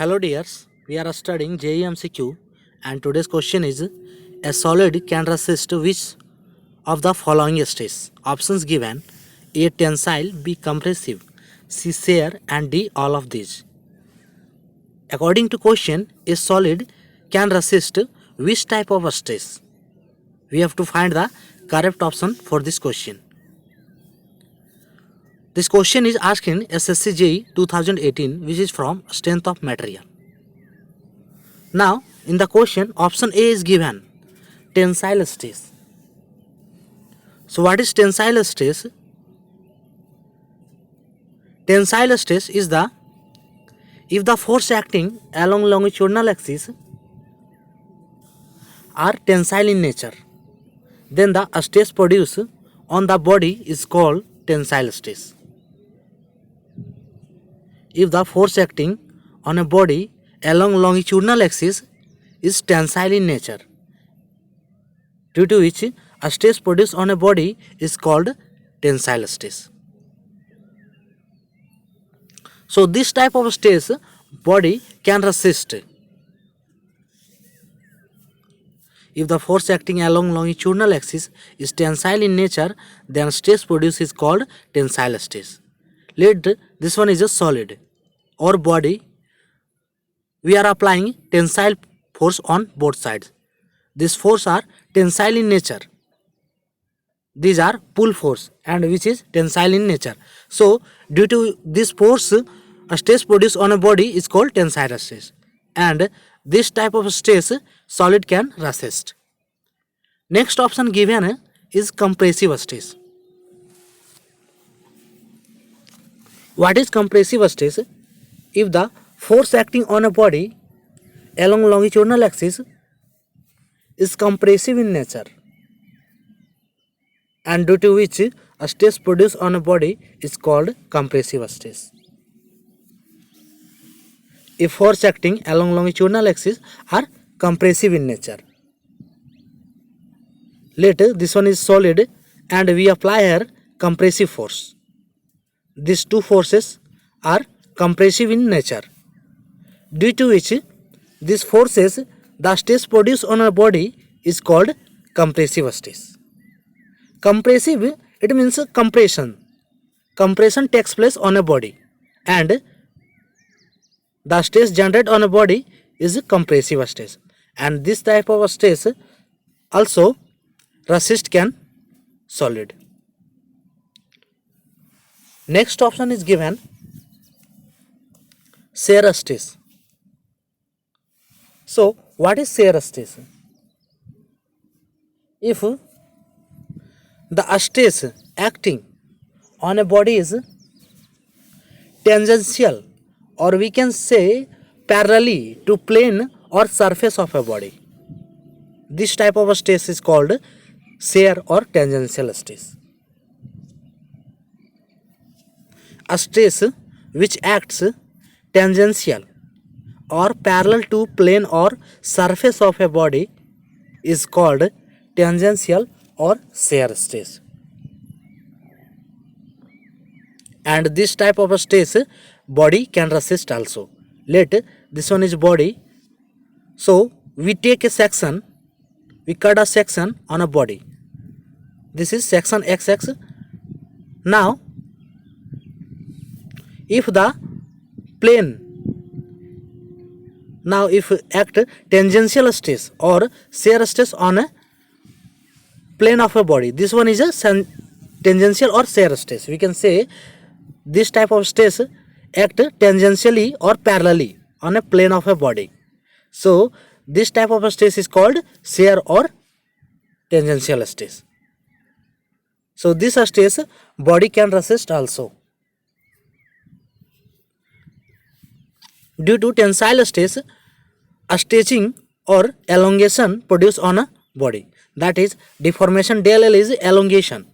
Hello dears, we are studying JEE MCQ and today's question is a solid can resist which of the following states? Options given: A. Tensile, B. Compressive, C. Shear and D. All of these. According to question, a solid can resist which type of stress? We have to find the correct option for this question. This question is asked in SSC JEE 2018, which is from strength of material. Now, in the question, option A is given, tensile stress. So, what is tensile stress? Tensile stress is if the force acting along longitudinal axis are tensile in nature, then the stress produced on the body is called tensile stress. If the force acting on a body along longitudinal axis is tensile in nature, due to which a stress produced on a body is called tensile stress. So this type of stress body can resist. If the force acting along longitudinal axis is tensile in nature, then stress produced is called tensile stress. Let this one is a solid or body. We are applying tensile force on both sides. These force are tensile in nature. These are pull force and which is tensile in nature. So due to this force, a stress produced on a body is called tensile stress. And this type of stress solid can resist. Next option given is compressive stress. What is compressive stress? If the force acting on a body along longitudinal axis is compressive in nature, and due to which a stress produced on a body is called compressive stress. If force acting along longitudinal axis are compressive in nature. Later, this one is solid and we apply here compressive force. These two forces are compressive in nature, due to which these forces, the stress produced on a body is called compressive stress. Compressive, it means compression. Compression takes place on a body and the stress generated on a body is compressive stress. And this type of stress also resist can solid. Next option is given, shear stress. So what is shear stress? If the stress acting on a body is tangential, or we can say parallelly to plane or surface of a body, this type of stress is called shear or tangential stress. A stress which acts tangential or parallel to plane or surface of a body is called tangential or shear stress. And this type of stress body can resist also. Let this one is body. So we take a section, we cut a section on a body. This is section XX. Now if the plane, now if act tangential stress or shear stress on a plane of a body, this one is a tangential or shear stress. We can say this type of stress act tangentially or parallelly on a plane of a body. So this type of stress is called shear or tangential stress. So this stress body can resist also. Due to tensile stress, a stretching or elongation produced on a body. That is deformation del L is elongation,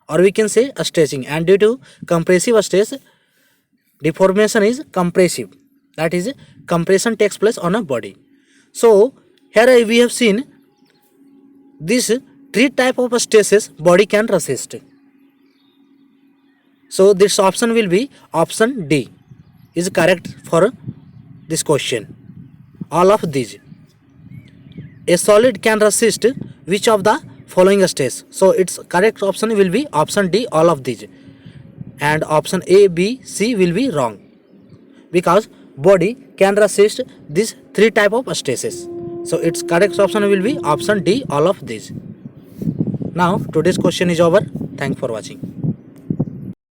or we can say a stretching. And due to compressive stress, deformation is compressive. That is compression takes place on a body. So here we have seen these three type of stresses body can resist. So this option will be option D. is correct for this question. All of these. A solid can resist which of the following states? So its correct option will be option D, all of these, and option A, B, C will be wrong, because body can resist these three type of stresses. So its correct option will be option D, all of these. Now today's question is over. Thanks for watching.